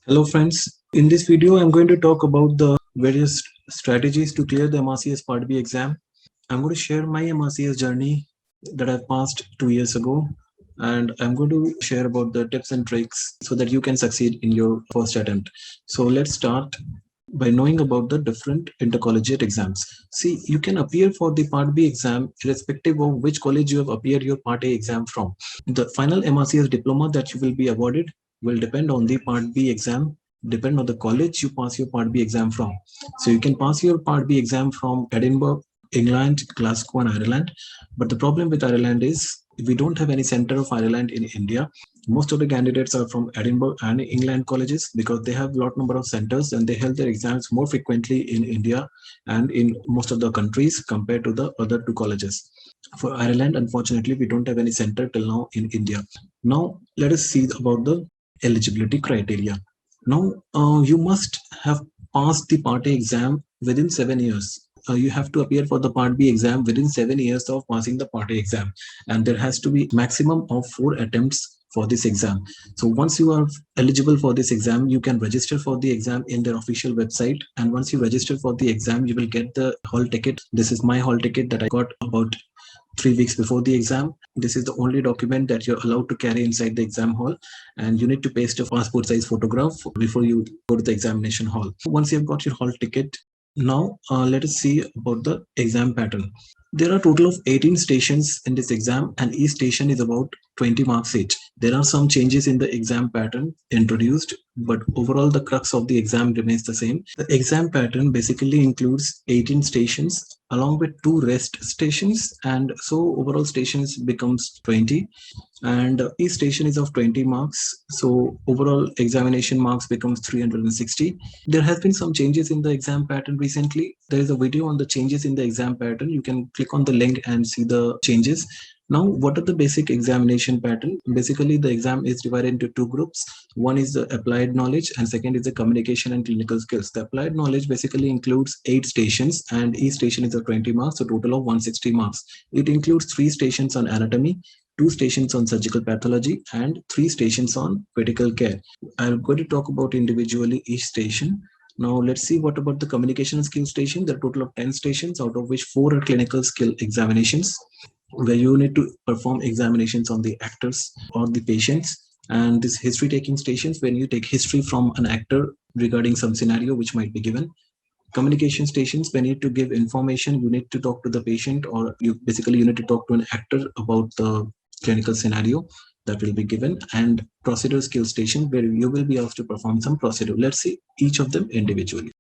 Hello friends, in this video I'm going to talk about the various strategies to clear the MRCS Part B exam. I'm going to share my MRCS journey that I passed 2 years ago, and I'm going to share about the tips and tricks so that you can succeed in your first attempt. So let's start by knowing about the different intercollegiate exams. See, you can appear for the Part B exam irrespective of which college you have appeared your Part A exam from. The final MRCS diploma that you will be awarded will depend on the Part B exam, depend on the college you pass your Part B exam from. So you can pass your Part B exam from Edinburgh, England, Glasgow, and Ireland. But the problem with Ireland is we don't have any center of Ireland in India. Most of the candidates are from Edinburgh and England colleges because they have a lot number of centers and they held their exams more frequently in India and in most of the countries compared to the other two colleges. For Ireland, unfortunately, we don't have any center till now in India. Now, let us see about the eligibility criteria. Now, you must have passed the Part A exam within 7 years. You have to appear for the Part B exam within 7 years of passing the Part A exam, and there has to be maximum of 4 attempts for this exam. So once you are eligible for this exam, you can register for the exam in their official website. And once you register for the exam, you will get the hall ticket. This is my hall ticket that I got about 3 weeks before the exam. This is the only document that you're allowed to carry inside the exam hall, and you need to paste a passport size photograph before you go to the examination hall. Once you've got your hall ticket, now let us see about the exam pattern. There are a total of 18 stations in this exam, and each station is about 20 marks each. There are some changes in the exam pattern introduced, but overall the crux of the exam remains the same. The exam pattern basically includes 18 stations along with 2 rest stations, and so overall stations becomes 20, and each station is of 20 marks, so overall examination marks becomes 360. There has been some changes in the exam pattern recently. There is a video on the changes in the exam pattern. You can click on the link and see the changes. Now, what are the basic examination pattern? Basically, the exam is divided into 2 groups. One is the applied knowledge and second is the communication and clinical skills. The applied knowledge basically includes 8 stations, and each station is of 20 marks, so total of 160 marks. It includes 3 stations on anatomy, 2 stations on surgical pathology, and 3 stations on critical care. I'm going to talk about individually each station. Now let's see what about the communication skill station. There are a total of 10 stations, out of which 4 are clinical skill examinations, where you need to perform examinations on the actors or the patients. And this history taking stations, when you take history from an actor regarding some scenario which might be given. Communication stations, when you need to give information, you need to talk to the patient, or you need to talk to an actor about the clinical scenario that will be given. And procedure skill station, where you will be asked to perform some procedure. Let's see each of them individually.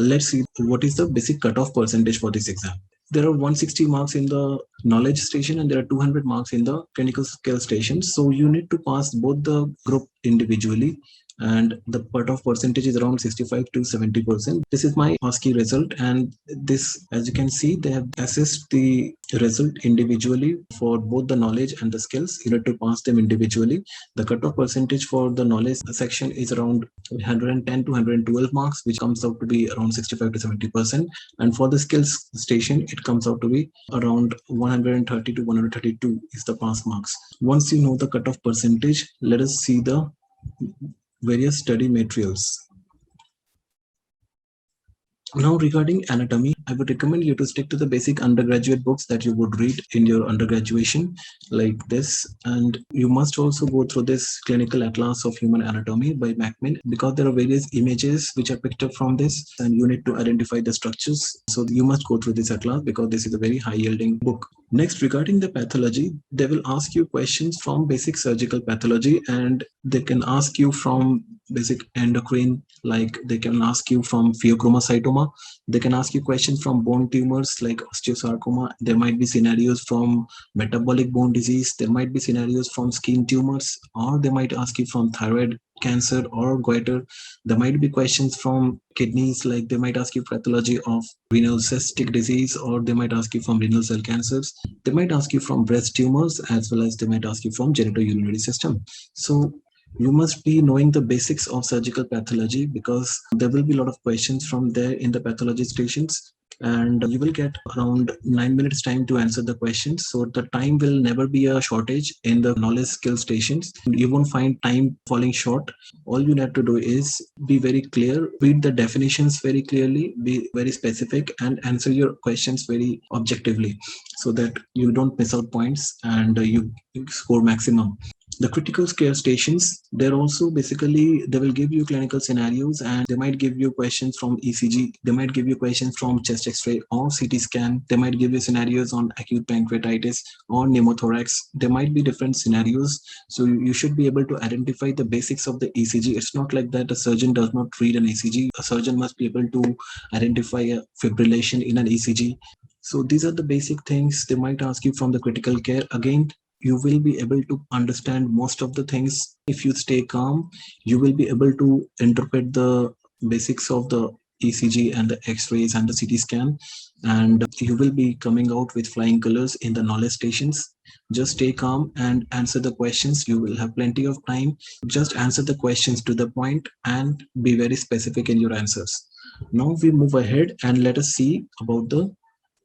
Let's see what is the basic cutoff percentage for this exam. There are 160 marks in the knowledge station and there are 200 marks in the clinical skill station. So you need to pass both the group individually, and the cutoff percentage is around 65 to 70%. This is my ASCII result, and this, as you can see, they have assessed the result individually for both the knowledge and the skills. You need to pass them individually. The cutoff percentage for the knowledge section is around 110 to 112 marks, which comes out to be around 65 to 70%. And for the skills station, it comes out to be around 130 to 132 is the pass marks. Once you know the cutoff percentage, let us see the various study materials. Now, regarding anatomy, I would recommend you to stick to the basic undergraduate books that you would read in your undergraduation, like this. And you must also go through this Clinical Atlas of Human Anatomy by Macmillan, because there are various images which are picked up from this, and you need to identify the structures. So you must go through this atlas because this is a very high-yielding book. Next, regarding the pathology, they will ask you questions from basic surgical pathology, and they can ask you from basic endocrine, like they can ask you from pheochromocytoma. They can ask you questions from bone tumors like osteosarcoma. There might be scenarios from metabolic bone disease. There might be scenarios from skin tumors, or they might ask you from thyroid cancer or goiter. There might be questions from kidneys, like they might ask you pathology of renal cystic disease, or they might ask you from renal cell cancers. They might ask you from breast tumors, as well as they might ask you from genitourinary system. So you must be knowing the basics of surgical pathology, because there will be a lot of questions from there in the pathology stations. and you will get around 9 minutes time to answer the questions. So the time will never be a shortage in the knowledge skill stations. You won't find time falling short. All you have to do is be very clear, read the definitions very clearly, be very specific, and answer your questions very objectively so that you don't miss out points and you score maximum. The critical care stations, they're also basically, they will give you clinical scenarios and they might give you questions from ECG, they might give you questions from chest x-ray or CT scan, they might give you scenarios on acute pancreatitis or pneumothorax. There might be different scenarios, so you should be able to identify the basics of the ECG. It's not like that a surgeon does not read an ECG. A surgeon must be able to identify a fibrillation in an ECG. So these are the basic things they might ask you from the critical care. Again, you will be able to understand most of the things if you stay calm. You will be able to interpret the basics of the ECG and the X-rays and the CT scan, and you will be coming out with flying colors in the knowledge stations. Just stay calm and answer the questions. You will have plenty of time. Just answer the questions to the point and be very specific in your answers. Now we move ahead and let us see about the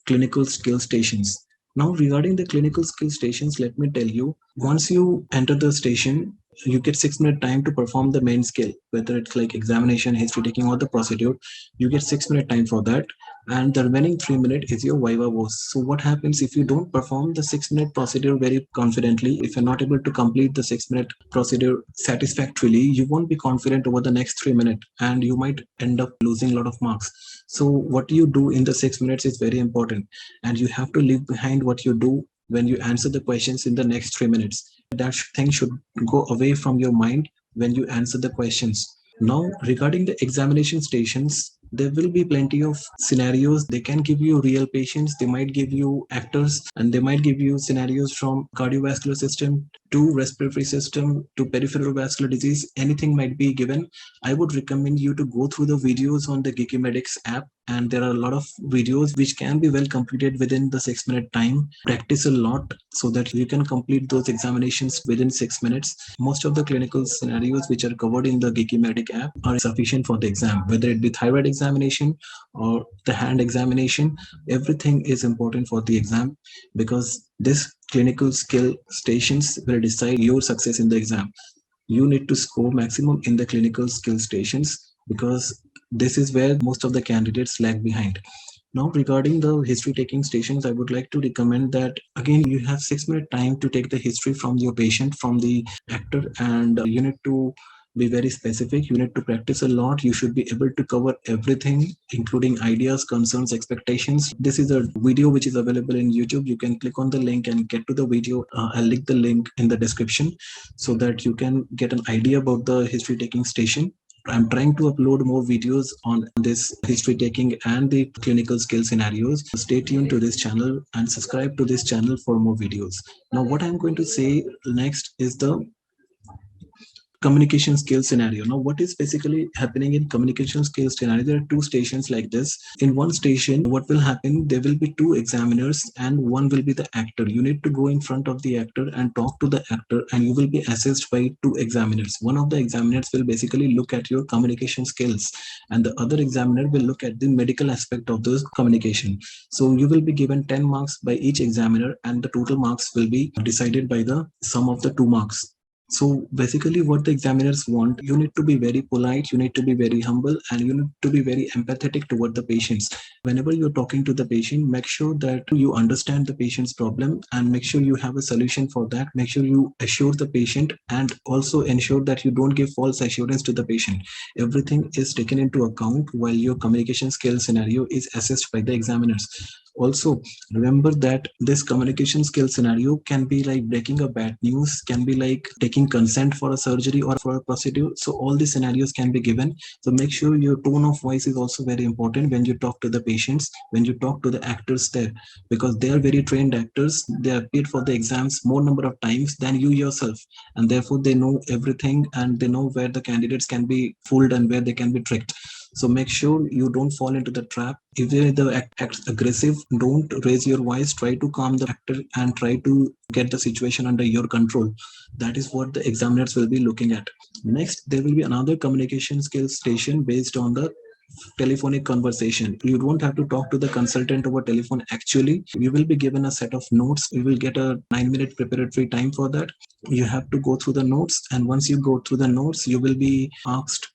clinical skill stations. Now, regarding the clinical skill stations, let me tell you, once you enter the station, you get 6 minute time to perform the main skill, whether it's like examination, history taking, or the procedure. You get 6 minute time for that, and the remaining 3 minutes is your viva voce. So what happens if you don't perform the 6 minute procedure very confidently? If you're not able to complete the 6 minute procedure satisfactorily, you won't be confident over the next 3 minutes, and you might end up losing a lot of marks. So what you do in the 6 minutes is very important, and you have to leave behind what you do when you answer the questions in the next 3 minutes. That thing should go away from your mind when you answer the questions. Now, regarding the examination stations, there will be plenty of scenarios. They can give you real patients, they might give you actors, and they might give you scenarios from cardiovascular system to respiratory system to peripheral vascular disease. Anything might be given. I would recommend you to go through the videos on the Geekymedics app, and there are a lot of videos which can be well completed within the 6 minute time. Practice a lot so that you can complete those examinations within 6 minutes. Most of the clinical scenarios which are covered in the Geekymedic app are sufficient for the exam, whether it be thyroid examination or the hand examination. Everything is important for the exam because this clinical skill stations will decide your success in the exam. You need to score maximum in the clinical skill stations because this is where most of the candidates lag behind. Now, regarding the history taking stations, I would like to recommend that again, you have 6 minute time to take the history from your patient, from the actor, and you need to be very specific. You need to practice a lot. You should be able to cover everything, including ideas, concerns, expectations. This is a video which is available in YouTube. You can click on the link and get to the video. I'll link the link in the description so that you can get an idea about the history taking station. I'm trying to upload more videos on this history taking and the clinical skill scenarios. Stay tuned to this channel and subscribe to this channel for more videos. Now, what I'm going to say next is the communication skill scenario. Now, what is basically happening in communication skill scenario? There are two stations like this. In one station, what will happen? There will be two examiners and one will be the actor. You need to go in front of the actor and talk to the actor, and you will be assessed by two examiners. One of the examiners will basically look at your communication skills, and the other examiner will look at the medical aspect of those communication. So you will be given 10 marks by each examiner, and the total marks will be decided by the sum of the 2 marks. So basically what the examiners want, you need to be very polite, you need to be very humble, and you need to be very empathetic toward the patients. Whenever you're talking to the patient, make sure that you understand the patient's problem and make sure you have a solution for that. Make sure you assure the patient and also ensure that you don't give false assurance to the patient. Everything is taken into account while your communication skill scenario is assessed by the examiners. Also, remember that this communication skill scenario can be like breaking a bad news, can be like taking consent for a surgery or for a procedure. So all these scenarios can be given. So make sure your tone of voice is also very important when you talk to the patients, when you talk to the actors there, because they are very trained actors. They are paid for the exams more number of times than you yourself, and therefore they know everything and they know where the candidates can be fooled and where they can be tricked. So make sure you don't fall into the trap. If the act acts aggressive, don't raise your voice. Try to calm the actor and try to get the situation under your control. That is what the examiners will be looking at. Next, there will be another communication skills station based on the telephonic conversation. You don't have to talk to the consultant over telephone. Actually, you will be given a set of notes. You will get a 9-minute preparatory time for that. You have to go through the notes, and once you go through the notes, you will be asked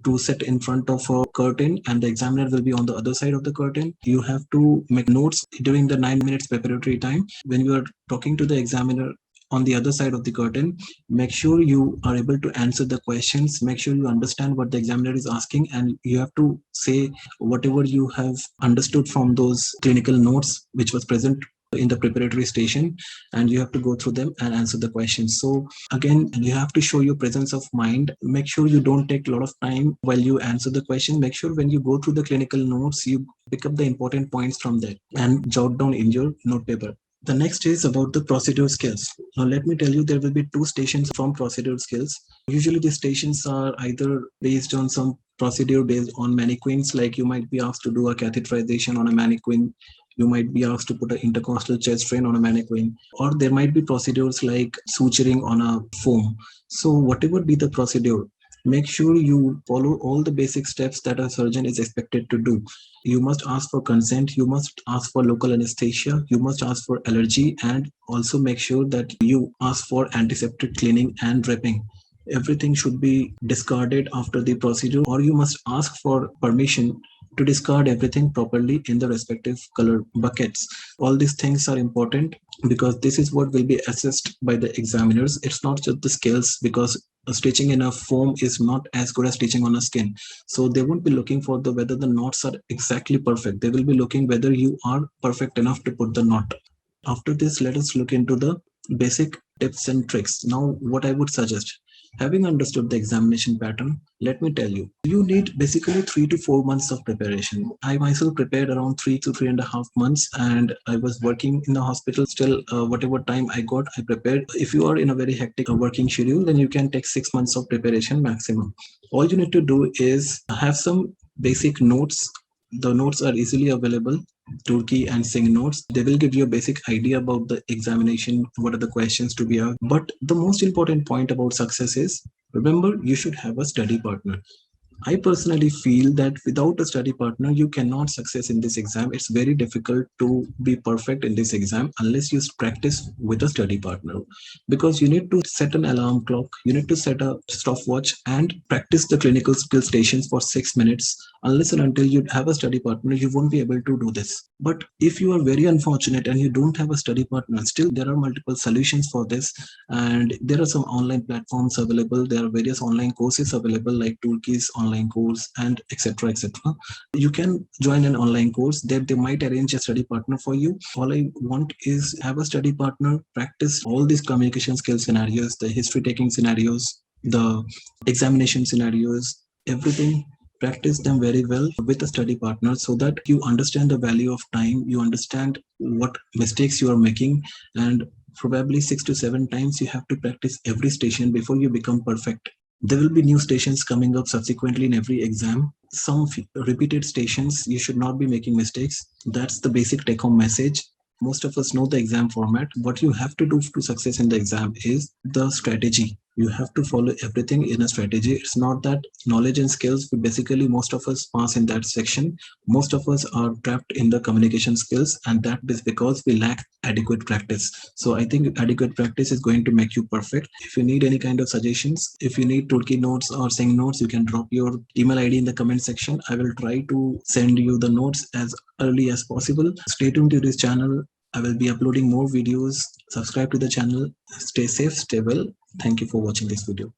to sit in front of a curtain, and the examiner will be on the other side of the curtain. You have to make notes during the 9 minutes preparatory time. When you are talking to the examiner on the other side of the curtain, make sure you are able to answer the questions, make sure you understand what the examiner is asking, and you have to say whatever you have understood from those clinical notes which was present in the preparatory station, and you have to go through them and answer the questions. So again, you have to show your presence of mind. Make sure you don't take a lot of time while you answer the question. Make sure when you go through the clinical notes, you pick up the important points from there and jot down in your note paper. The next is about the procedure skills. Now, let me tell you, there will be two stations from procedure skills. Usually, the stations are either based on some procedure based on mannequins, like you might be asked to do a catheterization on a mannequin. You might be asked to put an intercostal chest drain on a mannequin, or there might be procedures like suturing on a foam. So, whatever be the procedure, make sure you follow all the basic steps that a surgeon is expected to do. You must ask for consent, you must ask for local anesthesia, you must ask for allergy, and also make sure that you ask for antiseptic cleaning and draping. Everything should be discarded after the procedure, or you must ask for permission to discard everything properly in the respective color buckets. All these things are important because this is what will be assessed by the examiners. It's not just the skills, because stitching in a foam is not as good as stitching on a skin. So they won't be looking for the whether the knots are exactly perfect. They will be looking whether you are perfect enough to put the knot. After this, let us look into the basic tips and tricks. Now, what I would suggest, having understood the examination pattern, let me tell you, you need basically 3 to 4 months of preparation. I myself prepared around 3 to 3.5 months, and I was working in the hospital. Still, whatever time I got, I prepared. If you are in a very hectic working schedule, then you can take 6 months of preparation maximum. All you need to do is have some basic notes. The notes are easily available, Turkey and Sing notes. They will give you a basic idea about the examination, what are the questions to be asked. But the most important point about success is, remember, you should have a study partner. I personally feel that without a study partner, you cannot success in this exam. It's very difficult to be perfect in this exam unless you practice with a study partner, because you need to set an alarm clock, you need to set a stopwatch and practice the clinical skill stations for 6 minutes. Unless and until you have a study partner, you won't be able to do this. But if you are very unfortunate and you don't have a study partner, still there are multiple solutions for this, and there are some online platforms available. There are various online courses available, like Toolkey's online course and etc, etc. You can join an online course that they might arrange a study partner for you. All I want is have a study partner, practice all these communication skill scenarios, the history taking scenarios, the examination scenarios, everything. Practice them very well with a study partner so that you understand the value of time, you understand what mistakes you are making, and probably 6 to 7 times you have to practice every station before you become perfect. There will be new stations coming up subsequently in every exam. Some repeated stations, you should not be making mistakes. That's the basic take home message. Most of us know the exam format. What you have to do to success in the exam is the strategy. You have to follow everything in a strategy. It's not that knowledge and skills, basically most of us pass in that section. Most of us are trapped in the communication skills, and that is because we lack adequate practice. So I think adequate practice is going to make you perfect. If you need any kind of suggestions, if you need Turkey notes or Sing notes, you can drop your email ID in the comment section. I will try to send you the notes as early as possible. Stay tuned to this channel. I will be uploading more videos. Subscribe to the channel. Stay safe, stay well. Thank you for watching this video.